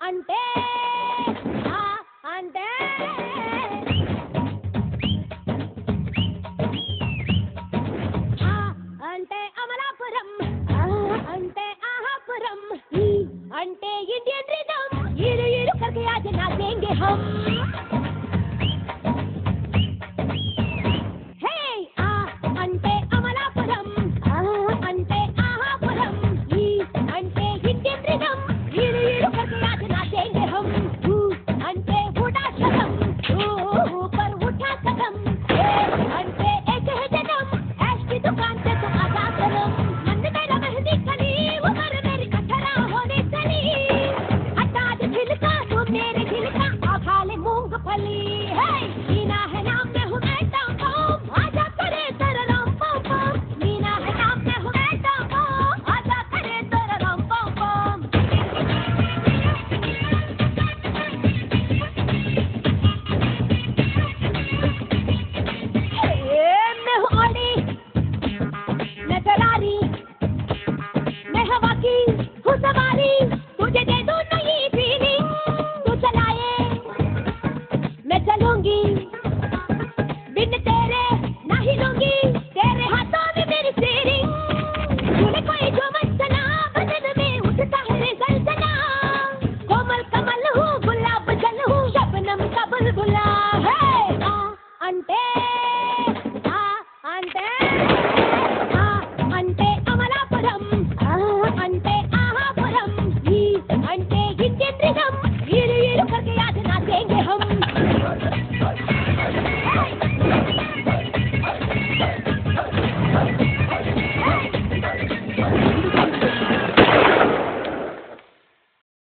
అంటే అంటే అంటే అమలాపురం అంటే ఆహాపురం అంటే ఇండియन रिदम इरु इरु करके आज नाचेंगे हम हे అంటే అమలాపురం అంటే ఆహాపురం అంటే ఇండియन रिदम इरु इरु करके आज नाचेंगे हम అంటే उठा कदम ऊपर उठा कदम అంటే एक है जन्म ऐश की दुकान से तो आजा करम मन मेरा मेहंदी कली उमर मेरी कठरा होने चली हटा दे दिल का तू मेरे दिल का आखा ले मूंगफली